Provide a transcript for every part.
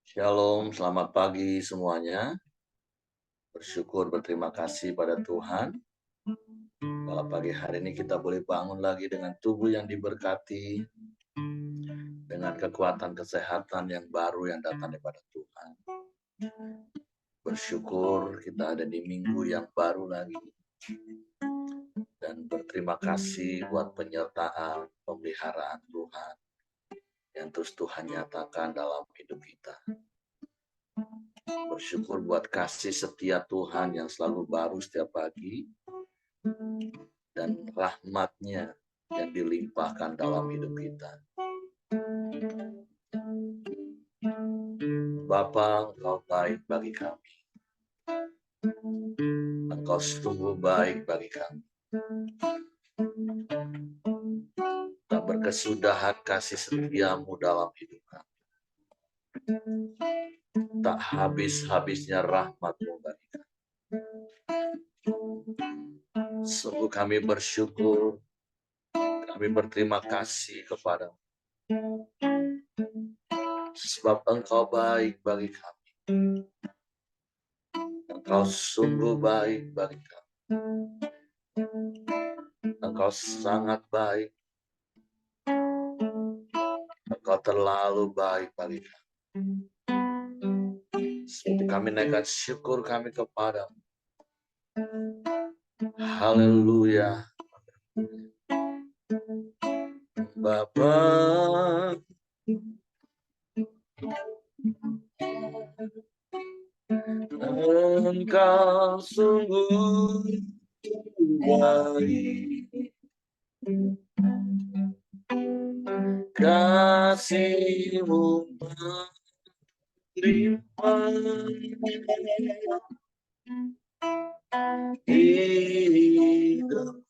Shalom, selamat pagi semuanya. Bersyukur, berterima kasih pada Tuhan. Kalau pagi hari ini kita boleh bangun lagi dengan tubuh yang diberkati, dengan kekuatan kesehatan yang baru yang datang daripada Tuhan. Bersyukur kita ada di minggu yang baru lagi. Dan berterima kasih buat penyertaan, pemeliharaan Tuhan yang terus Tuhan nyatakan dalam hidup kita. Bersyukur buat kasih setia Tuhan yang selalu baru setiap pagi, dan rahmat-Nya yang dilimpahkan dalam hidup kita. Bapa, Engkau baik bagi kami. Engkau sungguh baik bagi kami. Tak berkesudahan kasih setiamu dalam hidup kami. Tak habis-habisnya rahmat-Mu bagi kami. Sungguh kami bersyukur, kami berterima kasih kepada-Mu. Sebab Engkau baik bagi kami. Engkau sungguh baik bagi kami. Engkau sangat baik. Engkau terlalu baik bagi kami. Seperti kami naikkan syukur kami kepada-Mu. Haleluya. Bapa, Engkau sungguh baik. Kasih-Mu melimpah hidup.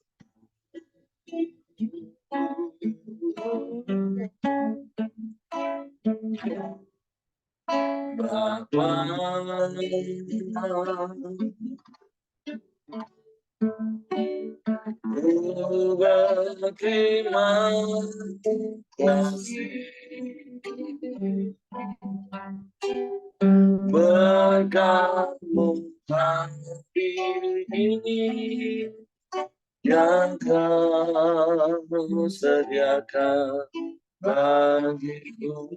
Bapa, ku berterima kasih berkat-Mu hari ini yang Kau sediakan bagiku.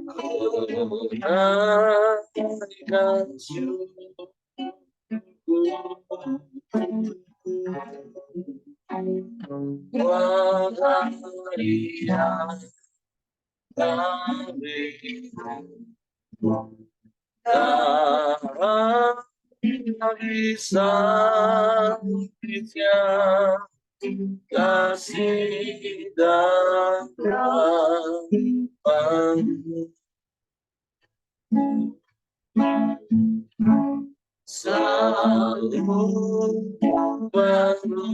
Ku naikkan syukur buat hari yang kami darah bisa kasih dan rahmat-Mu selalu baru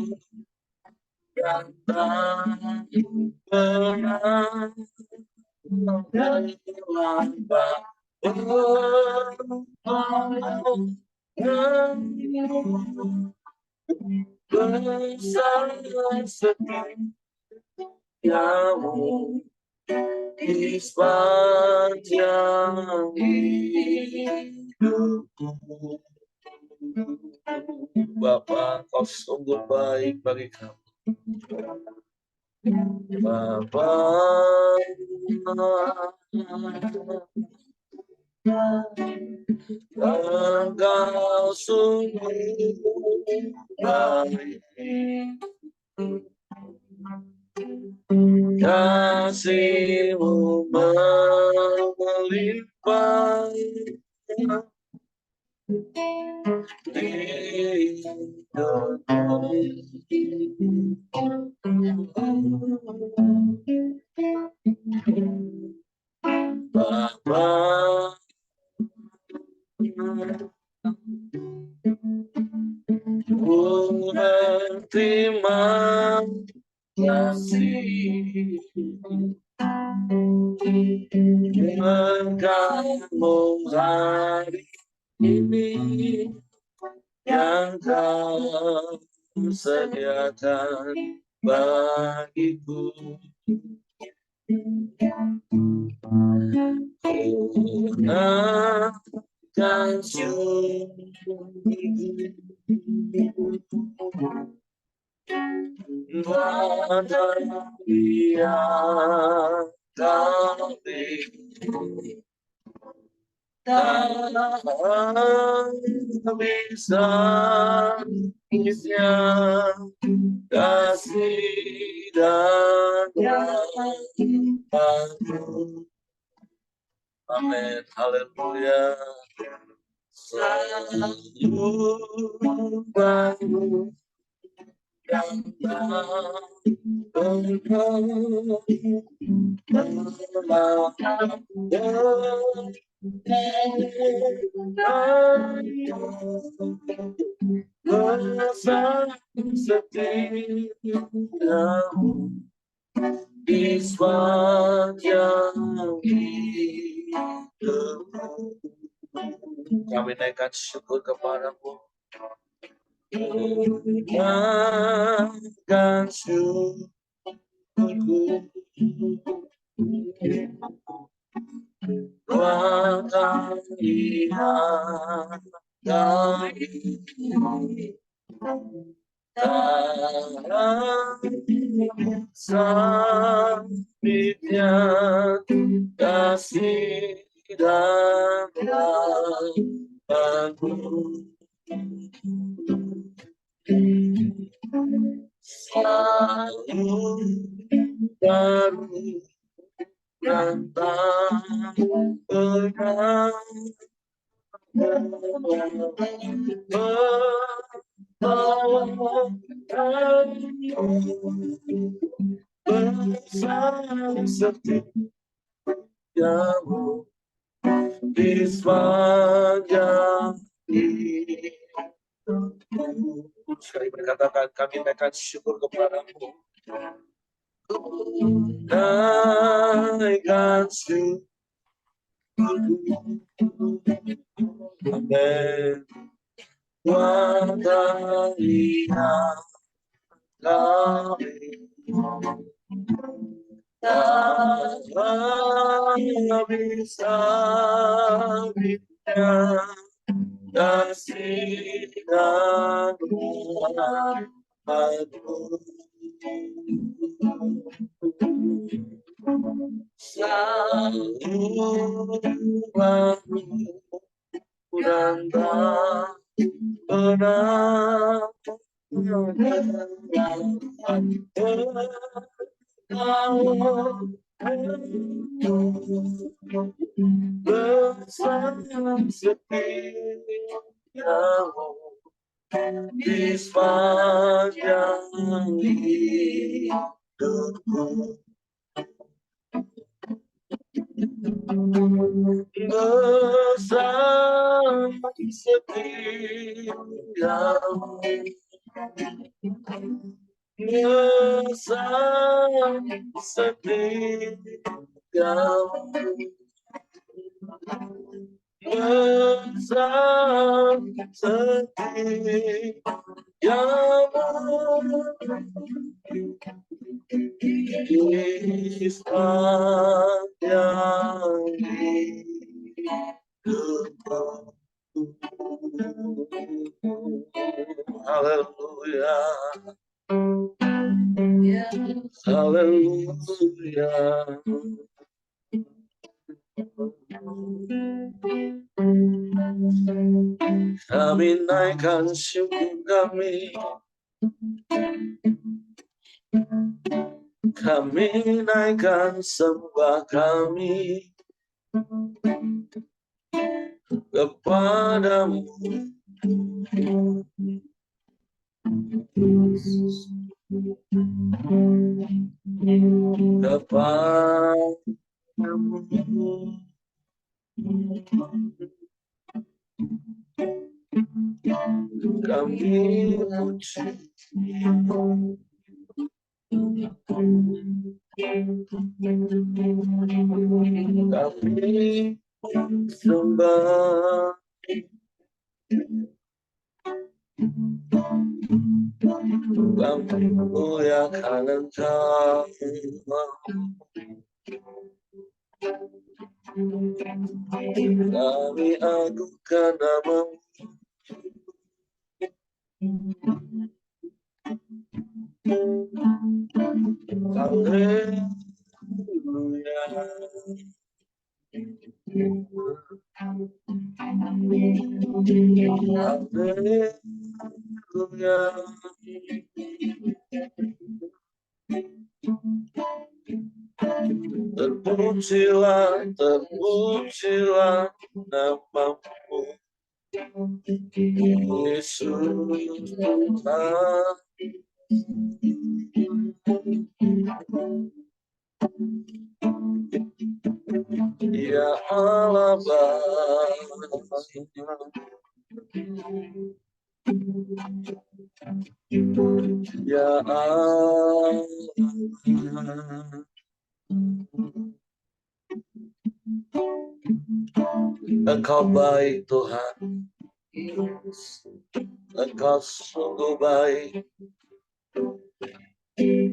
dan tak pernah terlambat. Bersama setiamu di sepanjang hidupku. Bapa, Kau sungguh baik bagi kami. Bapa, Engkau sungguh baik. Kasih-Mu melimpah Bapa, ku berterima kasih berkat-Mu hari ini yang Kau sediakan bagiku. akan sungguh pada Dia kami tak bisa isnya kasih dan rahmat. Amin, haleluya. Selalu baru dan setiamu di sepanjang hidupku. Kami naikkan syukur kepadamu. Naikkan syukurku. Kuatkan iman kami. Sabitnya kasih dan rahmat-Mu selalu baru dan tak pernah bersama setiamu di sepanjang hidupku. Sekali berkatakan, kami naikkan syukur kepadamu. Naikkan syukur. Amin. Kuatkan iman kami. Tak bisa bina kasih dan rahmat-Mu selalu baru dan tak pernah bersama setiamu di sepanjang hidupku. Bersama setiamu, bersama setiamu, bersama setiamu di sepanjang hidupku. Haleluya. Haleluya. Kami naikkan syukur kami. Kami naikkan sembah kami kepadamu. Kepadamu. Kami puji. Kami sembah. Kami muliakan Engkau. Kami agungkan nama-Mu. Haleluya. Haleluya. Terpujilah, terpujilah nama-Mu, Yesus Tuhan. Ya Allah Bapa, ya Allah, Engkau baik Tuhan, Engkau sungguh baik,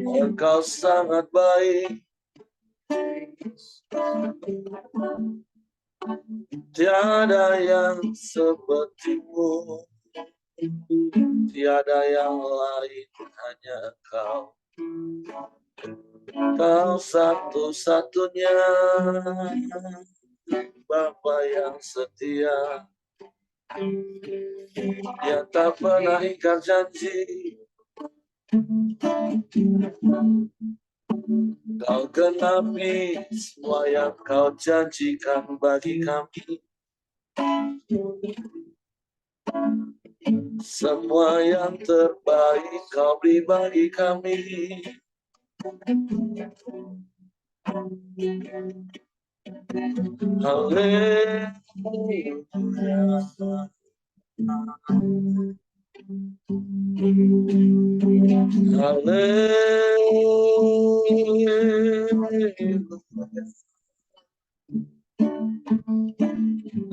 Engkau sangat baik. Tiada yang seperti-Mu, tiada yang lain, hanya Engkau. Kau satu-satunya Bapa yang setia, yang tak pernah ingkar janji. Kau genapi semua yang Kau janjikan bagi kami. Semua yang terbaik Kau beri bagi kami. Haleluya.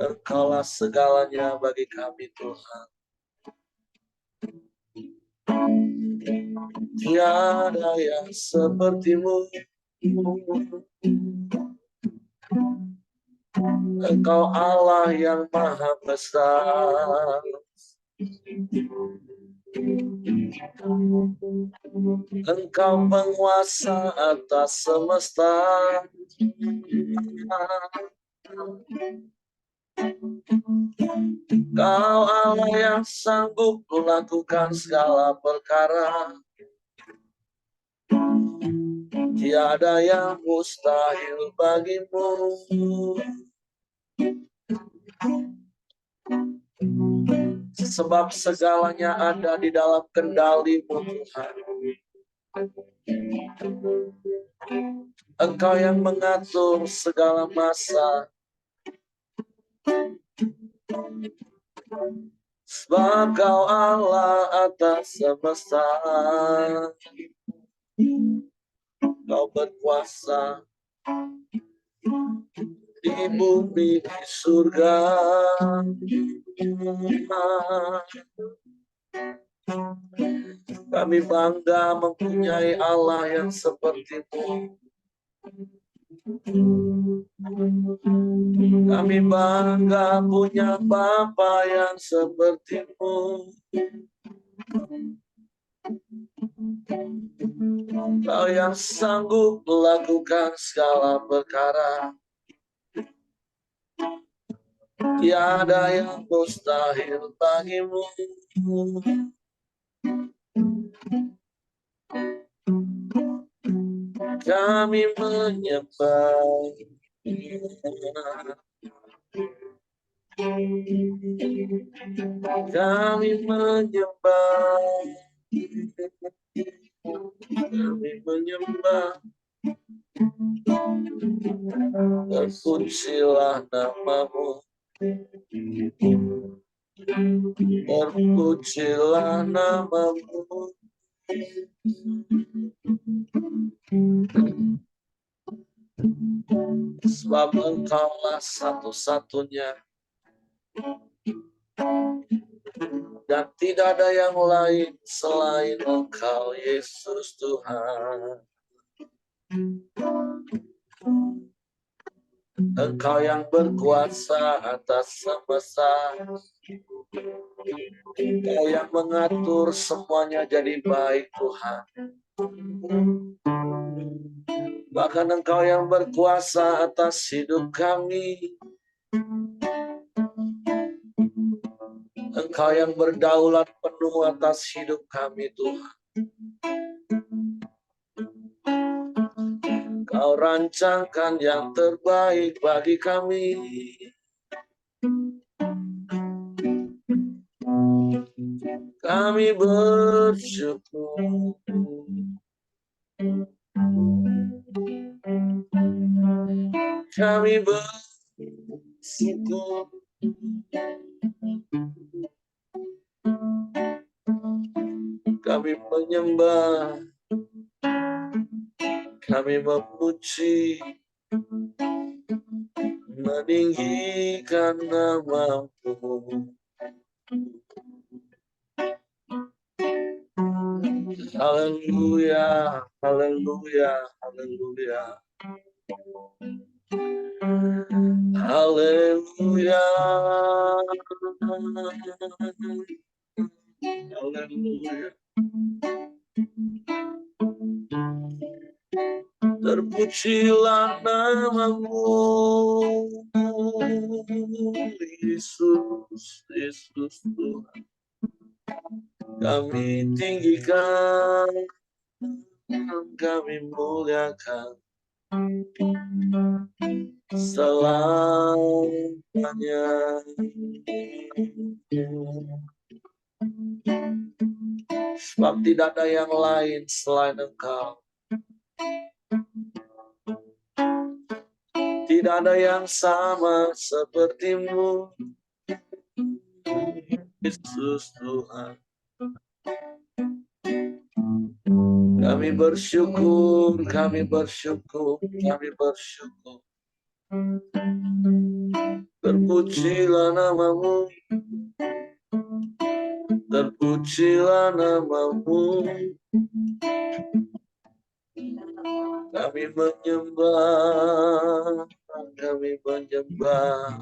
Engkaulah segalanya bagi kami Tuhan. Tiada yang seperti-Mu. Engkau Allah yang maha besar. Engkau penguasa atas semesta. Kau Allah yang sanggup melakukan segala perkara. Tiada yang mustahil bagi-Mu. Sebab segalanya ada di dalam kendali-Mu Tuhan. Engkau yang mengatur segala masa. Sebab Kau Allah atas semesta. Kau berkuasa di bumi, di surga. Kami bangga mempunyai Allah yang seperti-Mu. Kami bangga punya Bapa yang seperti-Mu. Kau yang sanggup melakukan segala perkara. Tiada yang mustahil bagi-Mu. Kami menyembah. Kami menyembah. Kami menyembah. Terpujilah nama-Mu. Terpujilah nama-Mu. Sebab Engkaulah satu-satunya. Dan tidak ada yang lain selain Engkau, Yesus Tuhan. Engkau yang berkuasa atas semesta, Engkau yang mengatur semuanya jadi baik Tuhan. Bahkan Engkau yang berkuasa atas hidup kami, Engkau yang berdaulat penuh atas hidup kami Tuhan. Kau rancangkan yang terbaik bagi kami. Kami bersyukur. Kami bersyukur. Kami menyembah. Kami memuji, meninggikan nama-Mu. Haleluya, haleluya, haleluya. Haleluya. Haleluya. Terpujilah nama-Mu, Yesus, Yesus Tuhan. Kami tinggikan, kami muliakan selamanya. Sebab tidak ada yang lain selain Engkau. Tidak ada yang sama seperti-Mu, Yesus Tuhan. Kami bersyukur, kami bersyukur, kami bersyukur. Terpujilah nama-Mu, terpujilah nama-Mu. Kami menyembah, kami menyembah.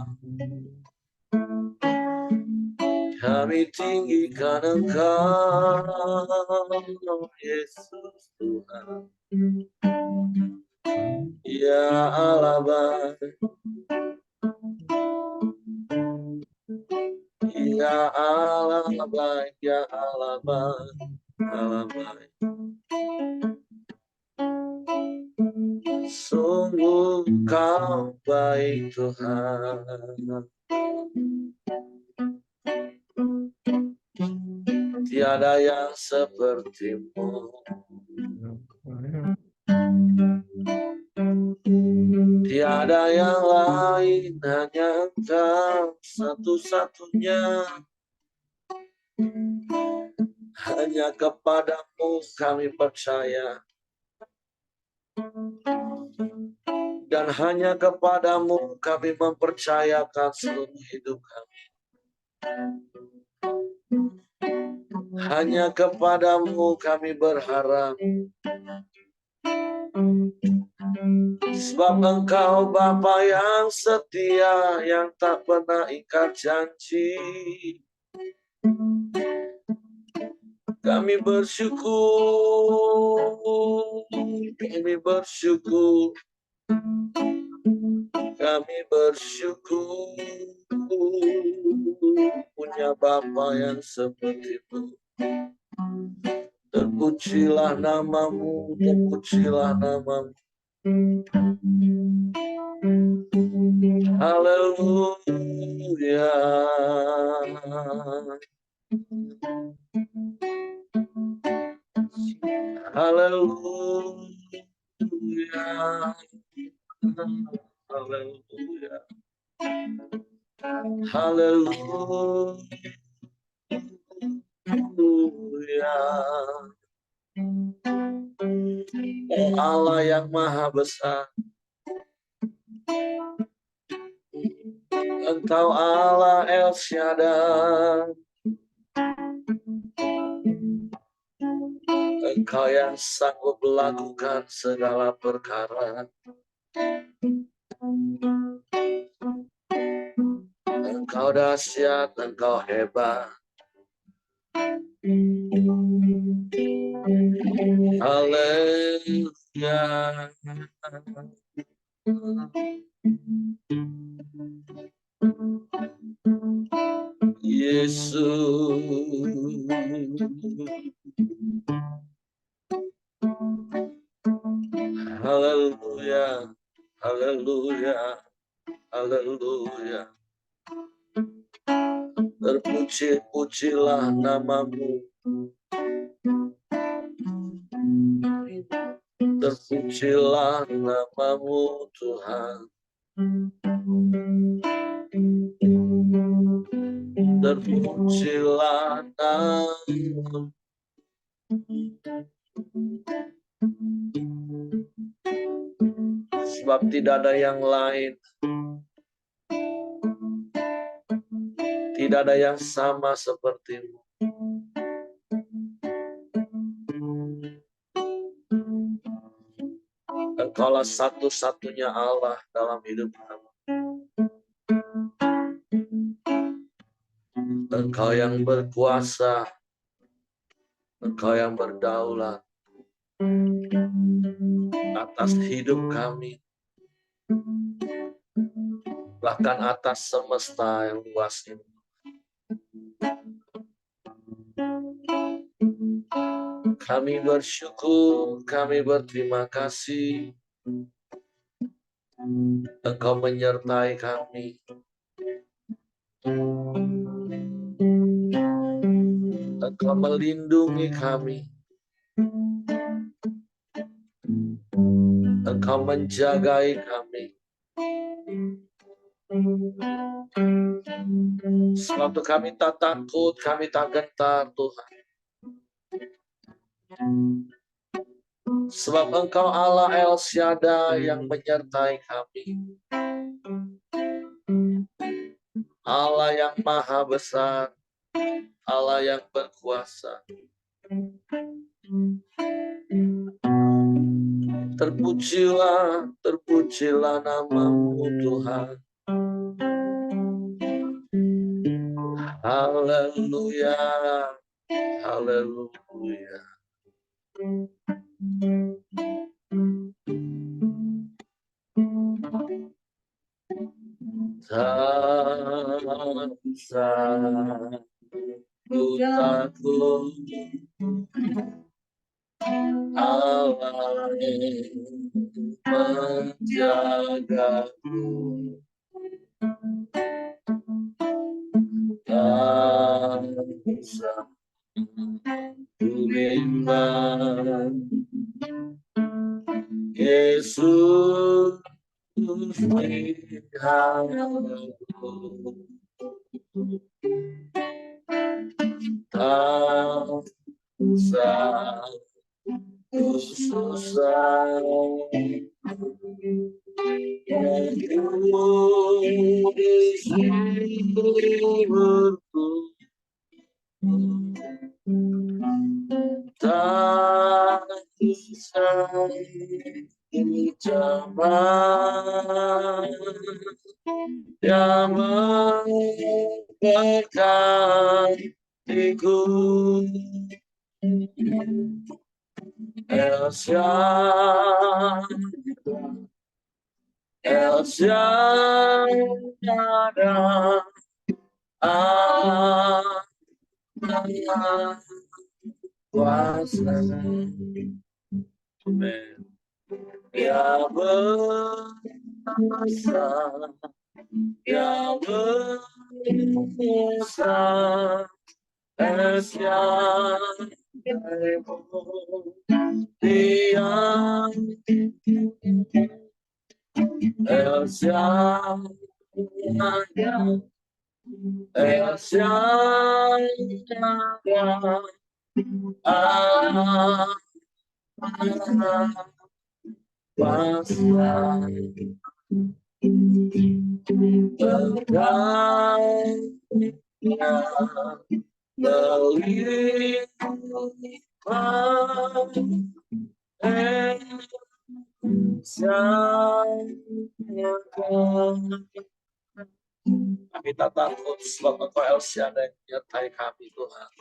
Kami tinggikan Engkau, Yesus Tuhan. Ya Allah baik, ya Allah baik, ya Allah baik, Allah baik. Sungguh Kau baik Tuhan. Tiada yang seperti-Mu. Tiada yang lain, hanya Engkau satu-satunya. Hanya kepada-Mu kami percaya. Dan hanya kepada-Mu kami mempercayakan seluruh hidup kami. Hanya kepada-Mu kami berharap. Sebab Engkau Bapa yang setia, yang tak pernah ingkar janji. Kami bersyukur, kami bersyukur, kami bersyukur punya Bapa yang seperti-Mu. Terpujilah nama-Mu, terpujilah nama-Mu. Haleluya. Haleluya. Haleluya. Haleluya. Oh Allah yang maha besar, Engkau Allah El Shaddai. Engkau yang sanggup melakukan segala perkara. Engkau dahsyat, Engkau hebat. Haleluya. Yesus. Haleluya. Haleluya. Haleluya. Terpuji-pujilah namamu. Terpujilah namamu Tuhan. Terpujilah namamu. Sebab tidak ada yang lain. Tidak ada yang sama sepertimu. Engkaulah satu-satunya Allah dalam hidup kami. Engkau yang berkuasa. Engkau yang berdaulat atas hidup kami. Bahkan atas semesta yang luas ini. Kami bersyukur, kami berterima kasih. Engkau menyertai kami. Engkau melindungi kami. Engkau menjagai kami. Sebab itu kami tak takut, kami tak gentar Tuhan. Sebab Engkau Allah El Shaddai yang menyertai kami. Allah yang maha besar. Allah yang berkuasa. Terpujilah, terpujilah namamu Tuhan. Haleluya, haleluya. Tak bisa ku takut, Allah menjagaku. Tak bisa ku bimbang, Yesus peliharaku. Tak usah ku susah, aku di sini bertumbuh. Tak bisa dicapai yang memberkatiku. El Shaddai, El Shaddai, Allah kuasa. Amen. Dia berkuasa, Dia berkuasa, El Shaddai, Dia El Shaddai, El Shaddai, Allah kuasa. Berkatnya melimpah, Esa Kami tak takut sebab Engkau El Shaddai yang menyertai kami Tuhan.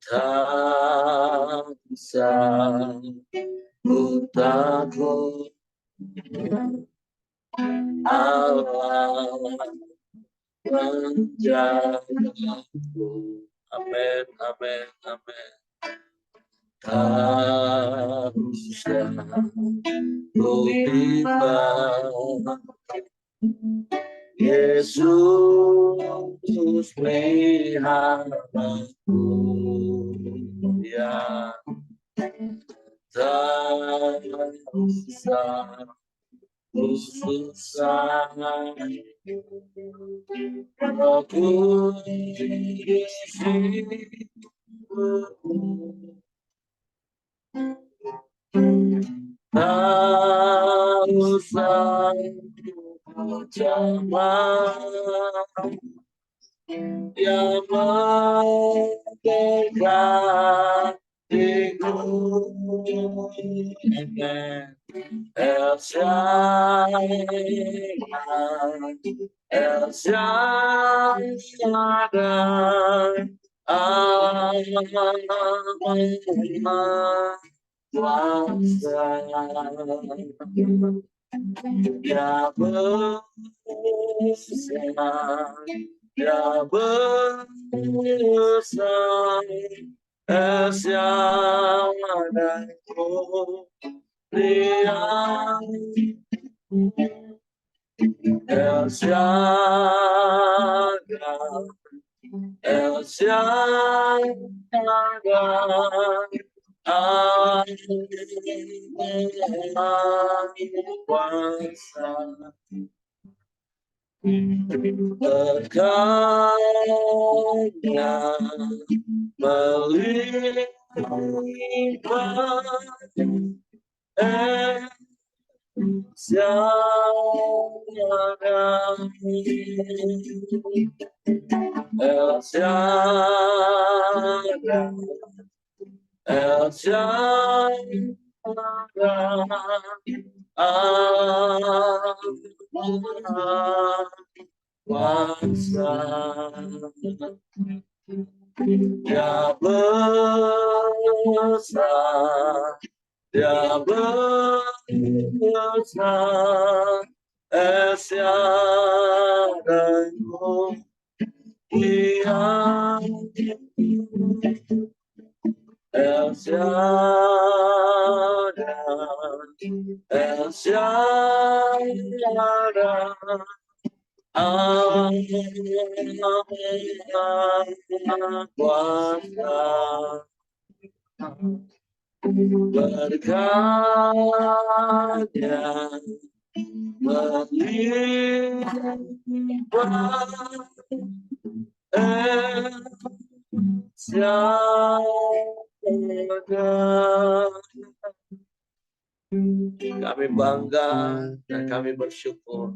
Tak bisa ku takut Allah menjagaku. Amin, amin, amin. Tak bisa ku bimbang Yesus peliharaku. Ya, tak bisa ku susah aku tak usah ucapan yang mendekatiku. El Shaddai, El Shaddai, Allah kuasa, Dia besar, Dia besar, El Shaddai, Lihat El Shaddai, El Shaddai, Allah kuasa, berkatnya melimpah. El Shaddai, El Shaddai, El Shaddai, Allah kuasa, Dia besar, Dia besar, El Shaddai, Dia El Shaddai, El Shaddai, Allah kuasa, berkatnya melimpah. El Shaddai. Kami bangga dan kami bersyukur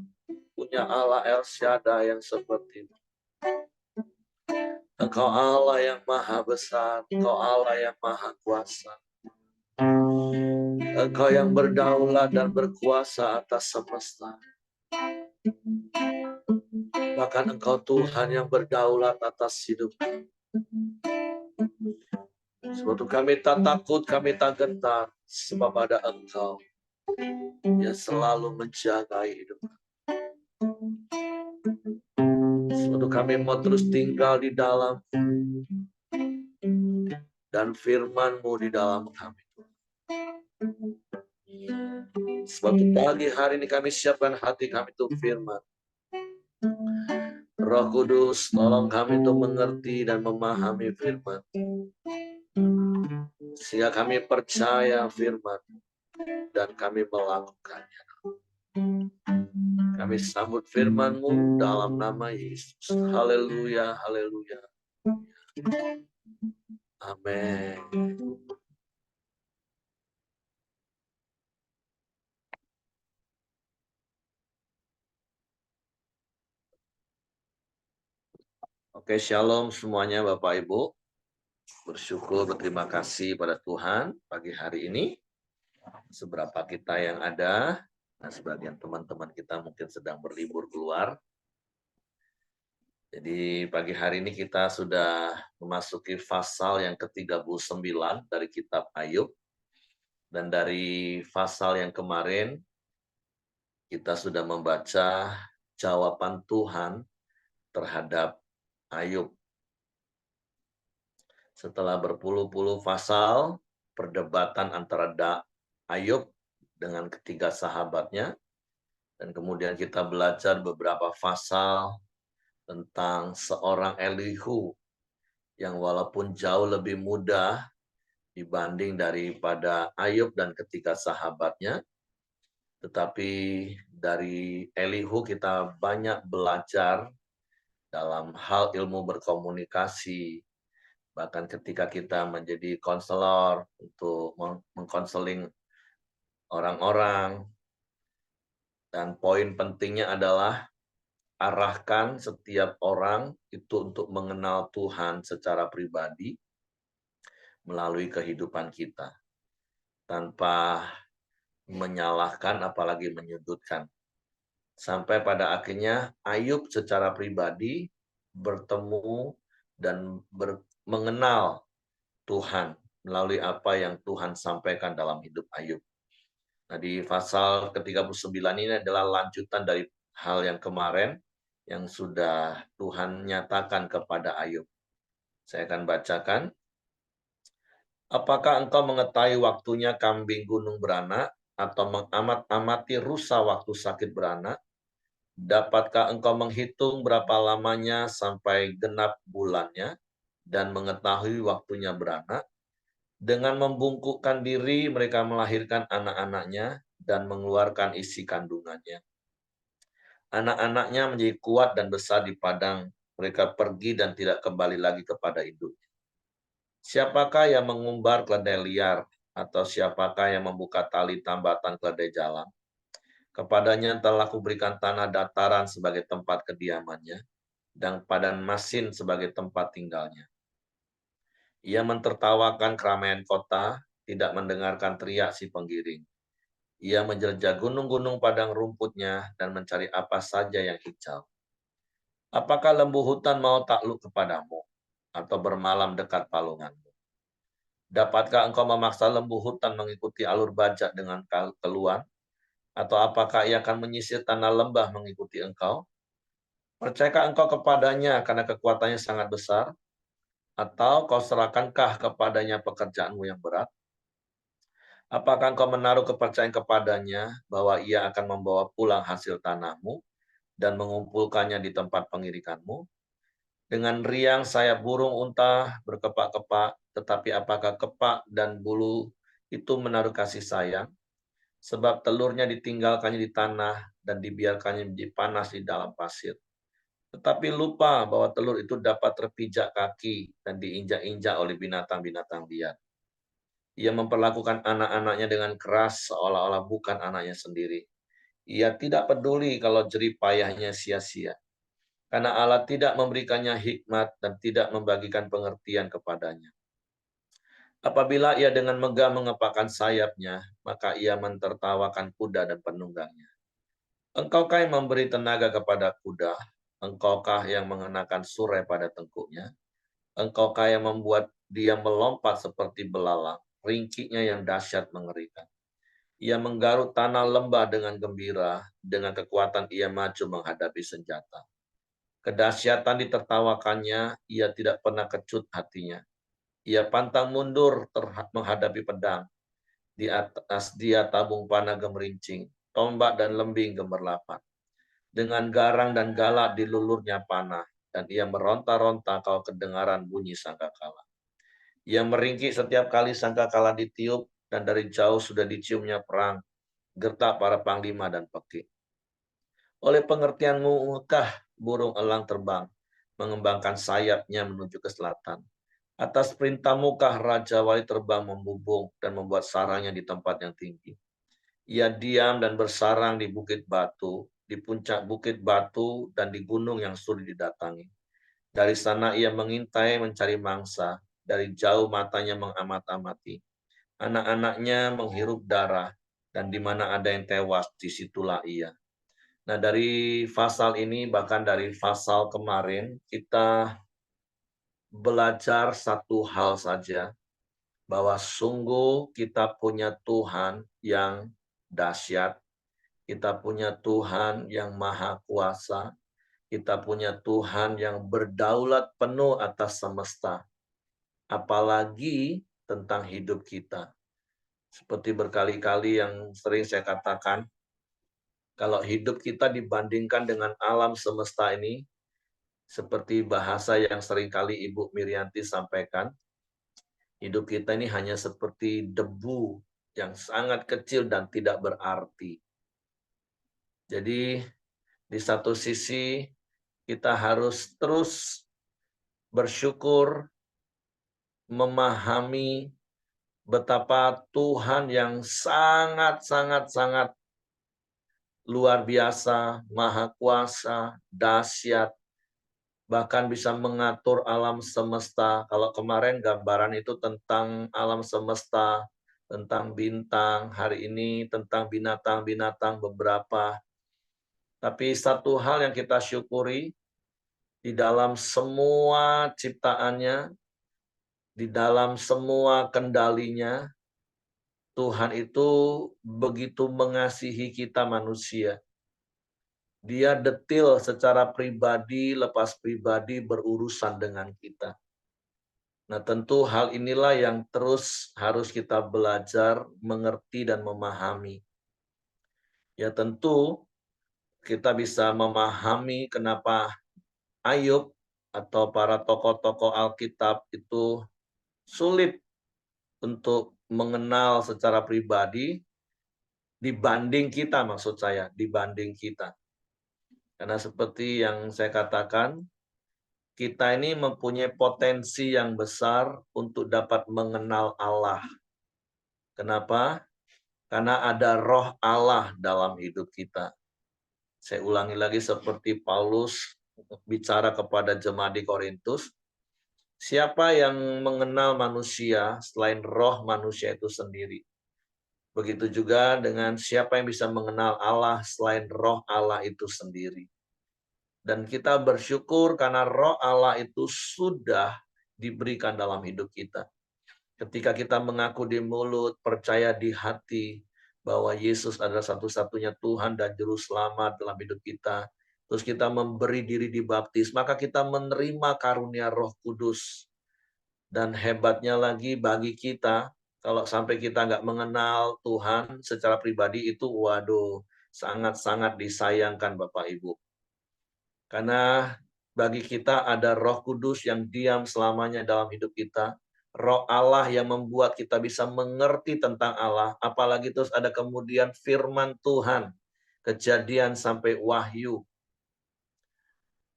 punya Allah El Shaddai yang seperti itu. Engkau Allah yang maha besar, Engkau Allah yang maha kuasa. Engkau yang berdaulat dan berkuasa atas semesta. Bahkan Engkau Tuhan yang berdaulat atas hidup kami. Sebab itu kami tak takut, kami tak gentar, sebab ada Engkau yang selalu menjaga hidup kami. Sebab itu kami mau terus tinggal di dalam dan firman-Mu di dalam kami. Sebab itu pagi hari ini kami siapkan hati kami untuk firman. Roh Kudus, tolong kami untuk mengerti dan memahami firman. Sehingga kami percaya firman dan kami melakukannya. Kami sambut firman-Mu dalam nama Yesus. Haleluya, haleluya. Amin. Oke, shalom semuanya Bapak Ibu. Bersyukur, berterima kasih pada Tuhan pagi hari ini. Seberapa kita yang ada, nah sebagian teman-teman kita mungkin sedang berlibur keluar. Jadi pagi hari ini kita sudah memasuki pasal yang ke-39 dari kitab Ayub, dan dari pasal yang kemarin kita sudah membaca jawaban Tuhan terhadap Ayub. Setelah berpuluh-puluh pasal perdebatan antara Ayub dengan ketiga sahabatnya, dan kemudian kita belajar beberapa pasal tentang seorang Elihu yang walaupun jauh lebih muda dibanding daripada Ayub dan ketiga sahabatnya, tetapi dari Elihu kita banyak belajar dalam hal ilmu berkomunikasi, bahkan ketika kita menjadi konselor untuk mengkonseling orang-orang. Dan poin pentingnya adalah arahkan setiap orang itu untuk mengenal Tuhan secara pribadi melalui kehidupan kita, tanpa menyalahkan apalagi menyudutkan. Sampai pada akhirnya Ayub secara pribadi bertemu dan mengenal Tuhan melalui apa yang Tuhan sampaikan dalam hidup Ayub. Nah, di pasal ke-39 ini adalah lanjutan dari hal yang kemarin yang sudah Tuhan nyatakan kepada Ayub. Saya akan bacakan. Apakah engkau mengetahui waktunya kambing gunung beranak, atau mengamat-amati rusa waktu sakit beranak? Dapatkah engkau menghitung berapa lamanya sampai genap bulannya, dan mengetahui waktunya beranak? Dengan membungkukkan diri mereka melahirkan anak-anaknya dan mengeluarkan isi kandungannya. Anak-anaknya menjadi kuat dan besar di padang. Mereka pergi dan tidak kembali lagi kepada induknya. Siapakah yang mengumbar keledai liar, atau siapakah yang membuka tali tambatan keledai jalan? Kepadanya telah kuberikan tanah dataran sebagai tempat kediamannya, dan padang masin sebagai tempat tinggalnya. Ia mentertawakan keramaian kota, tidak mendengarkan teriak si penggiring. Ia menjelajah gunung-gunung padang rumputnya dan mencari apa saja yang hijau. Apakah lembu hutan mau takluk kepadamu, atau bermalam dekat palunganmu? Dapatkah engkau memaksa lembu hutan mengikuti alur bajak dengan keluhan? Atau apakah ia akan menyisir tanah lembah mengikuti engkau? Percayakah engkau kepadanya karena kekuatannya sangat besar? Atau kau serahkankah kepadanya pekerjaanmu yang berat? Apakah engkau menaruh kepercayaan kepadanya bahwa ia akan membawa pulang hasil tanahmu dan mengumpulkannya di tempat pengirikanmu? Dengan riang sayap burung unta berkepak-kepak, tetapi apakah kepak dan bulu itu menaruh kasih sayang? Sebab telurnya ditinggalkannya di tanah dan dibiarkannya menjadi panas di dalam pasir. Tetapi lupa bahwa telur itu dapat terpijak kaki dan diinjak-injak oleh binatang-binatang liar. Ia memperlakukan anak-anaknya dengan keras seolah-olah bukan anaknya sendiri. Ia tidak peduli kalau jerih payahnya sia-sia. Karena Allah tidak memberikannya hikmat dan tidak membagikan pengertian kepadanya. Apabila ia dengan megah mengepakkan sayapnya, maka ia mentertawakan kuda dan penunggangnya. Engkaukah yang memberi tenaga kepada kuda? Engkaukah yang mengenakan surai pada tengkuknya? Engkaukah yang membuat dia melompat seperti belalang, ringkiknya yang dahsyat mengerikan? Ia menggaruk tanah lembah dengan gembira, dengan kekuatan ia maju menghadapi senjata. Kedahsyatan ditertawakannya, ia tidak pernah kecut hatinya. Ia pantang mundur menghadapi pedang. Di atas dia tabung panah gemerincing, tombak dan lembing gemerlapan. Dengan garang dan galak dilulurnya panah, dan ia meronta-ronta kalau kedengaran bunyi sangkakala. Ia meringkik setiap kali sangkakala ditiup, dan dari jauh sudah diciumnya perang, gertak para panglima dan pekik. Oleh pengertianmu kah burung elang terbang, mengembangkan sayapnya menuju ke selatan. Atas perintahmu kah Raja Wali terbang membubung dan membuat sarangnya di tempat yang tinggi. Ia diam dan bersarang di bukit batu, di puncak bukit batu dan di gunung yang sulit didatangi. Dari sana ia mengintai mencari mangsa, dari jauh matanya mengamat-amati. Anak-anaknya menghirup darah, dan di mana ada yang tewas, disitulah ia. Nah, dari pasal ini, bahkan dari pasal kemarin, kita belajar satu hal saja, bahwa sungguh kita punya Tuhan yang dahsyat, kita punya Tuhan yang maha kuasa, kita punya Tuhan yang berdaulat penuh atas semesta, apalagi tentang hidup kita. Seperti berkali-kali yang sering saya katakan, kalau hidup kita dibandingkan dengan alam semesta ini, seperti bahasa yang seringkali Ibu Mirianti sampaikan, hidup kita ini hanya seperti debu yang sangat kecil dan tidak berarti. Jadi, di satu sisi kita harus terus bersyukur, memahami betapa Tuhan yang sangat luar biasa, maha kuasa, dahsyat, bahkan bisa mengatur alam semesta. Kalau kemarin gambaran itu tentang alam semesta, tentang bintang, hari ini tentang binatang-binatang beberapa. Tapi satu hal yang kita syukuri, di dalam semua ciptaannya, di dalam semua kendalinya, Tuhan itu begitu mengasihi kita manusia. Dia detil secara pribadi, lepas pribadi berurusan dengan kita. Nah, tentu hal inilah yang terus harus kita belajar, mengerti, dan memahami. Ya, tentu kita bisa memahami kenapa Ayub atau para tokoh-tokoh Alkitab itu sulit untuk mengenal secara pribadi dibanding kita, maksud saya, dibanding kita. Karena seperti yang saya katakan, kita ini mempunyai potensi yang besar untuk dapat mengenal Allah. Kenapa? Karena ada roh Allah dalam hidup kita. Saya ulangi lagi seperti Paulus bicara kepada jemaat di Korintus, siapa yang mengenal manusia selain roh manusia itu sendiri? Begitu juga dengan siapa yang bisa mengenal Allah selain roh Allah itu sendiri. Dan kita bersyukur karena roh Allah itu sudah diberikan dalam hidup kita. Ketika kita mengaku di mulut, percaya di hati bahwa Yesus adalah satu-satunya Tuhan dan Juru Selamat dalam hidup kita, terus kita memberi diri dibaptis, maka kita menerima karunia Roh Kudus. Dan hebatnya lagi bagi kita, kalau sampai kita nggak mengenal Tuhan secara pribadi itu, waduh, sangat-sangat disayangkan Bapak Ibu. Karena bagi kita ada Roh Kudus yang diam selamanya dalam hidup kita. Roh Allah yang membuat kita bisa mengerti tentang Allah. Apalagi terus ada kemudian firman Tuhan. Kejadian sampai Wahyu.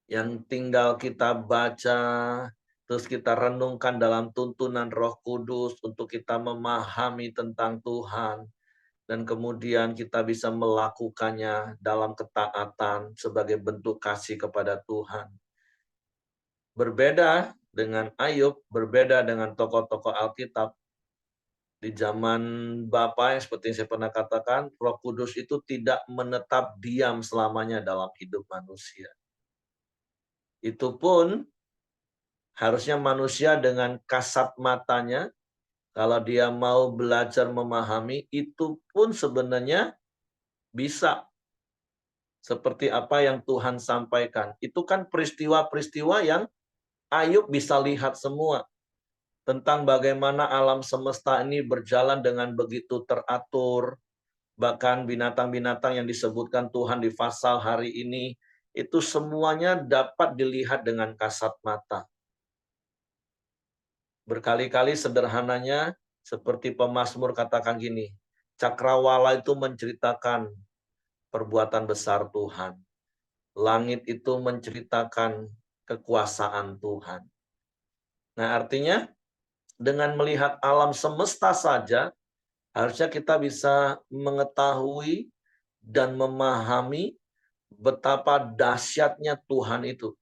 Yang tinggal kita baca, terus kita renungkan dalam tuntunan Roh Kudus untuk kita memahami tentang Tuhan. Dan kemudian kita bisa melakukannya dalam ketaatan sebagai bentuk kasih kepada Tuhan. Berbeda dengan Ayub, berbeda dengan tokoh-tokoh Alkitab. Di zaman Bapa yang seperti yang saya pernah katakan, Roh Kudus itu tidak menetap diam selamanya dalam hidup manusia. Itu pun harusnya manusia dengan kasat matanya, kalau dia mau belajar memahami, itu pun sebenarnya bisa. Seperti apa yang Tuhan sampaikan. Itu kan peristiwa-peristiwa yang Ayub bisa lihat semua. Tentang bagaimana alam semesta ini berjalan dengan begitu teratur. Bahkan binatang-binatang yang disebutkan Tuhan di pasal hari ini, itu semuanya dapat dilihat dengan kasat mata. Berkali-kali sederhananya, seperti pemazmur katakan gini, cakrawala itu menceritakan perbuatan besar Tuhan. Langit itu menceritakan kekuasaan Tuhan. Nah, artinya dengan melihat alam semesta saja, harusnya kita bisa mengetahui dan memahami betapa dahsyatnya Tuhan itu.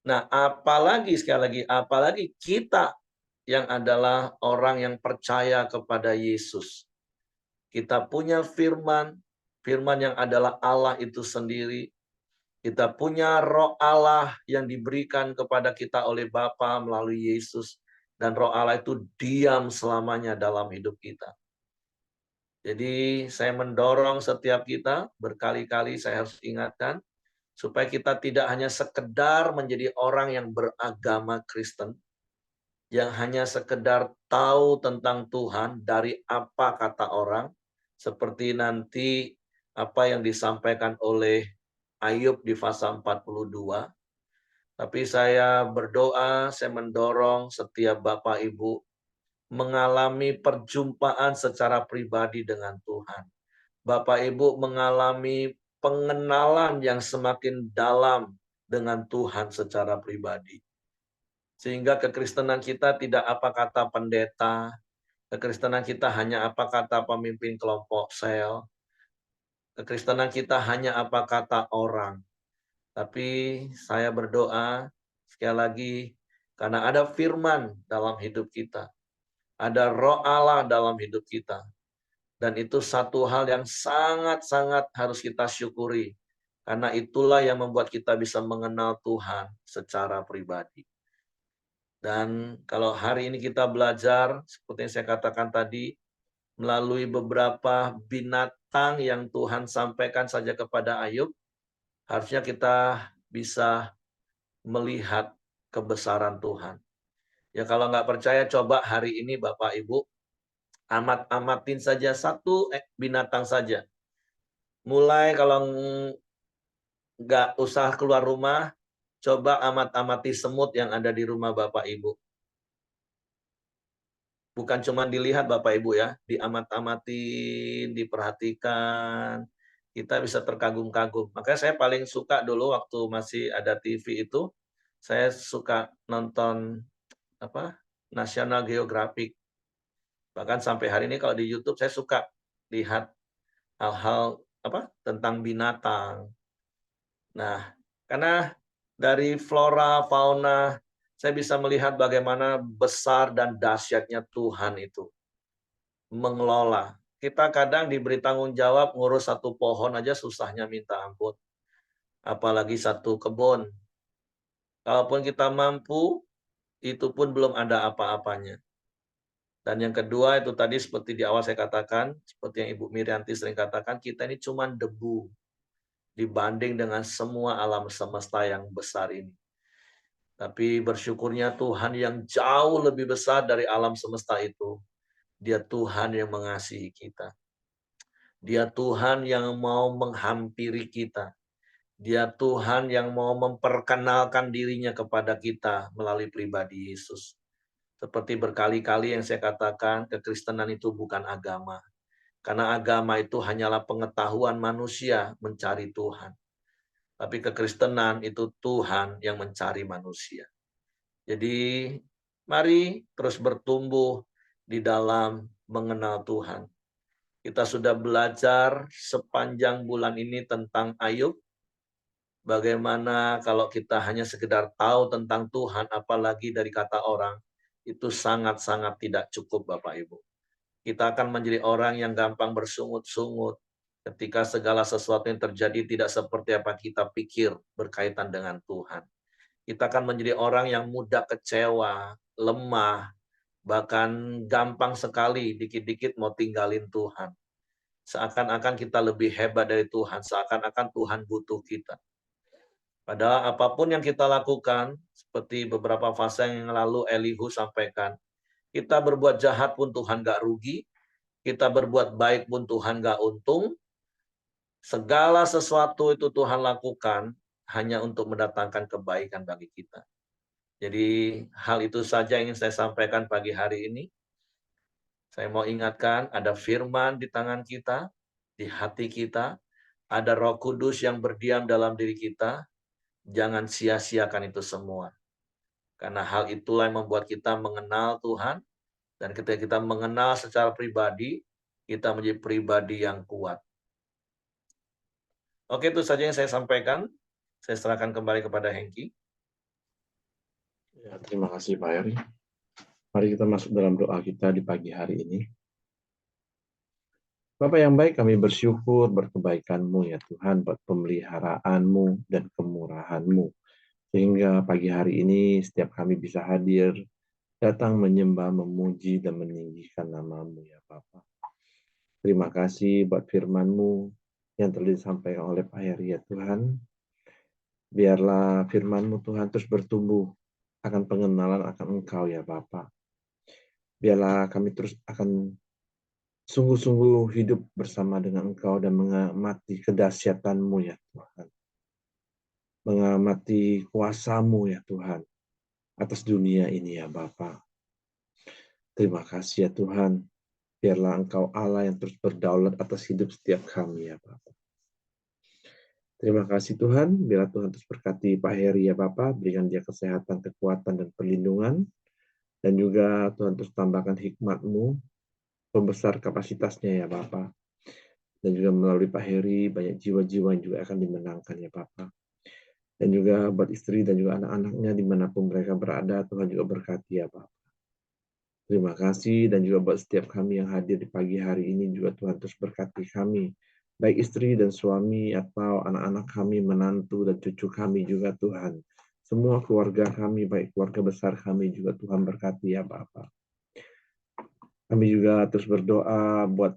Nah, apalagi sekali lagi, apalagi kita yang adalah orang yang percaya kepada Yesus. Kita punya firman, firman yang adalah Allah itu sendiri. Kita punya Roh Allah yang diberikan kepada kita oleh Bapa melalui Yesus. Dan Roh Allah itu diam selamanya dalam hidup kita. Jadi saya mendorong setiap kita, berkali-kali saya harus ingatkan, supaya kita tidak hanya sekedar menjadi orang yang beragama Kristen, yang hanya sekedar tahu tentang Tuhan dari apa kata orang, seperti nanti apa yang disampaikan oleh Ayub di pasal 42. Tapi saya berdoa, saya mendorong setiap Bapak Ibu mengalami perjumpaan secara pribadi dengan Tuhan. Bapak Ibu mengalami pengenalan yang semakin dalam dengan Tuhan secara pribadi. Sehingga kekristenan kita tidak apa kata pendeta, kekristenan kita hanya apa kata pemimpin kelompok sel, kekristenan kita hanya apa kata orang. Tapi saya berdoa sekali lagi karena ada firman dalam hidup kita. Ada Roh Allah dalam hidup kita. Dan itu satu hal yang sangat-sangat harus kita syukuri. Karena itulah yang membuat kita bisa mengenal Tuhan secara pribadi. Dan kalau hari ini kita belajar, seperti yang saya katakan tadi, melalui beberapa binatang yang Tuhan sampaikan saja kepada Ayub, harusnya kita bisa melihat kebesaran Tuhan. Ya kalau nggak percaya, coba hari ini Bapak Ibu amat-amatin saja satu binatang saja. Mulai kalau nggak usah keluar rumah, coba amat-amati semut yang ada di rumah Bapak Ibu. Bukan cuma dilihat Bapak Ibu ya, diamat-amatin, diperhatikan, kita bisa terkagum-kagum. Makanya saya paling suka dulu waktu masih ada TV itu, saya suka nonton National Geographic. Bahkan sampai hari ini kalau di YouTube saya suka lihat hal-hal tentang binatang. Nah, karena dari flora, fauna, saya bisa melihat bagaimana besar dan dahsyatnya Tuhan itu mengelola. Kita kadang diberi tanggung jawab ngurus satu pohon aja susahnya minta ampun. Apalagi satu kebun. Kalaupun kita mampu, itu pun belum ada apa-apanya. Dan yang kedua itu tadi seperti di awal saya katakan, seperti yang Ibu Mirianti sering katakan, kita ini cuma debu dibanding dengan semua alam semesta yang besar ini. Tapi bersyukurnya Tuhan yang jauh lebih besar dari alam semesta itu, Dia Tuhan yang mengasihi kita. Dia Tuhan yang mau menghampiri kita. Dia Tuhan yang mau memperkenalkan dirinya kepada kita melalui pribadi Yesus. Seperti berkali-kali yang saya katakan, kekristenan itu bukan agama. Karena agama itu hanyalah pengetahuan manusia mencari Tuhan. Tapi kekristenan itu Tuhan yang mencari manusia. Jadi mari terus bertumbuh di dalam mengenal Tuhan. Kita sudah belajar sepanjang bulan ini tentang Ayub. Bagaimana kalau kita hanya sekedar tahu tentang Tuhan, apalagi dari kata orang, itu sangat-sangat tidak cukup Bapak Ibu. Kita akan menjadi orang yang gampang bersungut-sungut ketika segala sesuatu yang terjadi tidak seperti apa kita pikir berkaitan dengan Tuhan. Kita akan menjadi orang yang mudah kecewa, lemah, bahkan gampang sekali dikit-dikit mau tinggalin Tuhan. Seakan-akan kita lebih hebat dari Tuhan, seakan-akan Tuhan butuh kita. Padahal apapun yang kita lakukan, seperti beberapa fase yang lalu Elihu sampaikan, kita berbuat jahat pun Tuhan gak rugi, kita berbuat baik pun Tuhan gak untung, segala sesuatu itu Tuhan lakukan hanya untuk mendatangkan kebaikan bagi kita. Jadi hal itu saja yang ingin saya sampaikan pagi hari ini. Saya mau ingatkan ada firman di tangan kita, di hati kita, ada Roh Kudus yang berdiam dalam diri kita. Jangan sia-siakan itu semua. Karena hal itulah yang membuat kita mengenal Tuhan. Dan ketika kita mengenal secara pribadi, kita menjadi pribadi yang kuat. Oke, itu saja yang saya sampaikan. Saya serahkan kembali kepada Hengki. Ya, terima kasih Pak Eri. Mari kita masuk dalam doa kita di pagi hari ini. Bapa yang baik, kami bersyukur berkebaikan-Mu ya Tuhan, buat pemeliharaan-Mu dan kemurahan-Mu. Sehingga pagi hari ini setiap kami bisa hadir, datang menyembah, memuji, dan meninggikan nama-Mu ya Bapa. Terima kasih buat firman-Mu yang telah disampaikan oleh Pak Heri ya Tuhan. Biarlah firman-Mu Tuhan terus bertumbuh akan pengenalan akan Engkau ya Bapa. Biarlah kami terus akan sungguh-sungguh hidup bersama dengan Engkau dan mengamati kedahsyatan-Mu ya Tuhan. Mengamati kuasa-Mu ya Tuhan atas dunia ini ya Bapa. Terima kasih ya Tuhan. Biarlah Engkau Allah yang terus berdaulat atas hidup setiap kami ya Bapa. Terima kasih Tuhan. Biarlah Tuhan terus berkati Pak Heri ya Bapa. Berikan dia kesehatan, kekuatan, dan perlindungan. Dan juga Tuhan terus tambahkan hikmat-Mu, pembesar kapasitasnya ya Bapa. Dan juga melalui Pak Heri banyak jiwa-jiwa yang juga akan dimenangkan ya Bapa. Dan juga buat istri dan juga anak-anaknya dimanapun mereka berada, Tuhan juga berkati ya Bapa. Terima kasih dan juga buat setiap kami yang hadir di pagi hari ini juga Tuhan terus berkati kami. Baik istri dan suami atau anak-anak kami, menantu dan cucu kami juga Tuhan. Semua keluarga kami, baik keluarga besar kami juga Tuhan berkati ya Bapa. Kami juga terus berdoa buat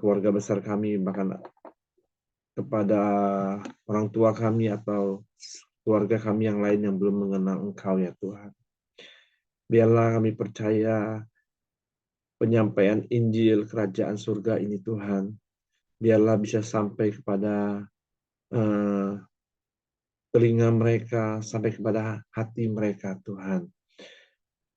keluarga besar kami, bahkan kepada orang tua kami atau keluarga kami yang lain yang belum mengenal Engkau ya Tuhan. Biarlah kami percaya penyampaian Injil Kerajaan Surga ini Tuhan, biarlah bisa sampai kepada telinga mereka, sampai kepada hati mereka Tuhan.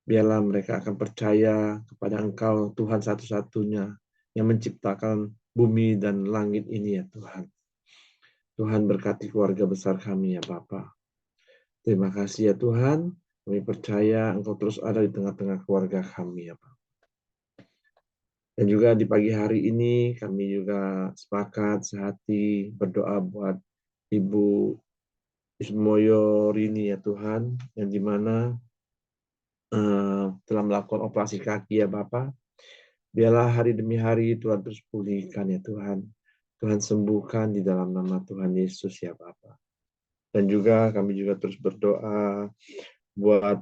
Biarlah mereka akan percaya kepada Engkau Tuhan satu-satunya yang menciptakan bumi dan langit ini ya Tuhan. Tuhan berkati keluarga besar kami ya Bapa. Terima kasih ya Tuhan. Kami percaya Engkau terus ada di tengah-tengah keluarga kami ya Pak. Dan juga di pagi hari ini kami juga sepakat sehati berdoa buat Ibu Ismoyo Rini ya Tuhan, yang dimana telah melakukan operasi kaki ya Bapak. Biarlah hari demi hari Tuhan terus pulihkan ya Tuhan. Tuhan sembuhkan di dalam nama Tuhan Yesus ya Bapak. Dan juga kami juga terus berdoa buat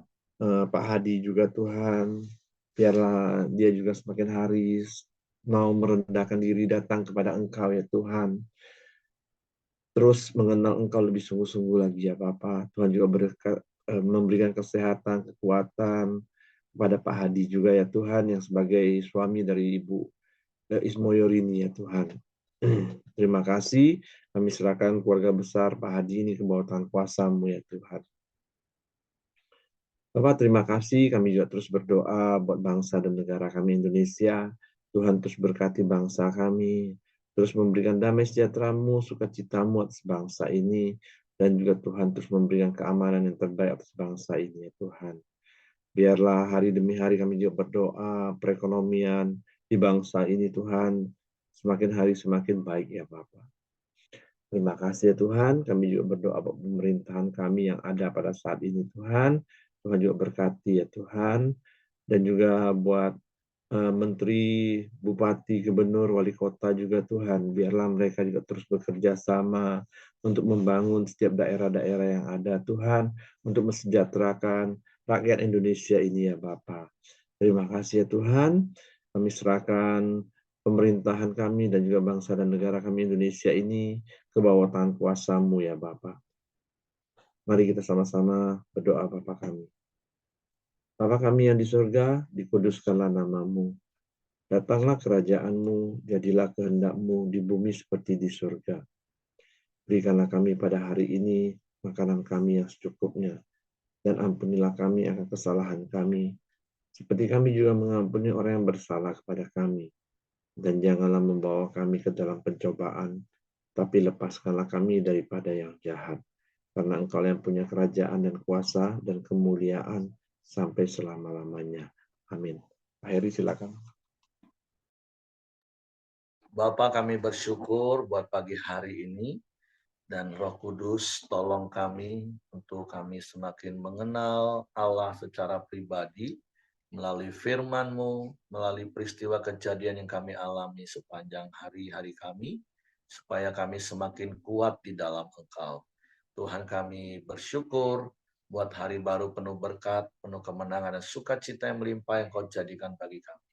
Pak Hadi juga Tuhan. Biarlah dia juga semakin hari mau merendahkan diri datang kepada Engkau ya Tuhan. Terus mengenal Engkau lebih sungguh-sungguh lagi ya Bapak. Tuhan juga memberikan kesehatan, kekuatan kepada Pak Hadi juga ya Tuhan, yang sebagai suami dari Ibu Ismoyorini ya Tuhan. Terima kasih. Kami serahkan keluarga besar Pak Hadi ini ke bawah tangan kuasa-Mu ya Tuhan. Bapak, terima kasih. Kami juga terus berdoa buat bangsa dan negara kami Indonesia. Tuhan terus berkati bangsa kami. Terus memberikan damai sejahtera-Mu, sukacita-Mu atas bangsa ini. Dan juga Tuhan terus memberikan keamanan yang terbaik atas bangsa ini ya Tuhan. Biarlah hari demi hari kami juga berdoa perekonomian di bangsa ini Tuhan semakin hari semakin baik ya Bapak. Terima kasih ya Tuhan, kami juga berdoa buat pemerintahan kami yang ada pada saat ini Tuhan. Tuhan juga berkati ya Tuhan. Dan juga buat menteri, bupati, gubernur, wali kota juga Tuhan. Biarlah mereka juga terus bekerja sama untuk membangun setiap daerah-daerah yang ada Tuhan. Untuk mensejahterakan rakyat Indonesia ini ya Bapak. Terima kasih ya Tuhan. Kami serahkan pemerintahan kami dan juga bangsa dan negara kami Indonesia ini ke bawah tangan kuasa-Mu ya Bapak. Mari kita sama-sama berdoa Bapa kami. Bapa kami yang di surga, dikuduskanlah nama-Mu. Datanglah kerajaan-Mu, jadilah kehendak-Mu di bumi seperti di surga. Berikanlah kami pada hari ini makanan kami yang secukupnya, dan ampunilah kami akan kesalahan kami, seperti kami juga mengampuni orang yang bersalah kepada kami. Dan janganlah membawa kami ke dalam pencobaan, tapi lepaskanlah kami daripada yang jahat. Karena Engkau yang punya kerajaan dan kuasa dan kemuliaan sampai selama-lamanya. Amin. Pak Heri, silakan. Bapak, kami bersyukur buat pagi hari ini, dan Roh Kudus tolong kami untuk kami semakin mengenal Allah secara pribadi melalui firman-Mu, melalui peristiwa kejadian yang kami alami sepanjang hari-hari kami, supaya kami semakin kuat di dalam Engkau. Tuhan, kami bersyukur buat hari baru penuh berkat, penuh kemenangan dan sukacita yang melimpah yang Kau jadikan bagi kami.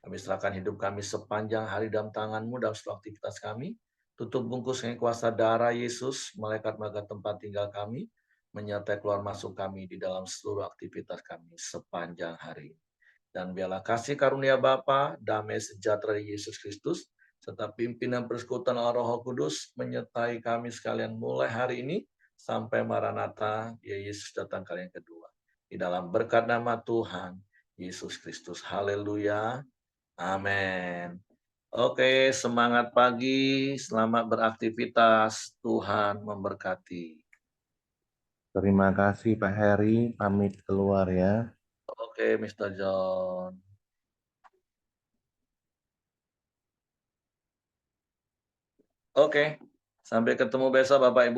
Kami serahkan hidup kami sepanjang hari dalam tangan-Mu dalam seluruh aktivitas kami. Tutup bungkus dengan kuasa darah Yesus, malaikat-malaikat tempat tinggal kami, menyertai keluar masuk kami di dalam seluruh aktivitas kami sepanjang hari. Dan biarlah kasih karunia Bapa, damai sejahtera Yesus Kristus, serta pimpinan persekutuan Roh Kudus menyertai kami sekalian mulai hari ini sampai Maranatha, ya Yesus datang kali yang kedua. Di dalam berkat nama Tuhan Yesus Kristus. Haleluya. Amin. Oke, semangat pagi, selamat beraktivitas. Tuhan memberkati. Terima kasih Pak Heri, pamit keluar ya. Oke, Mr. John. Oke, sampai ketemu besok Bapak Ibu.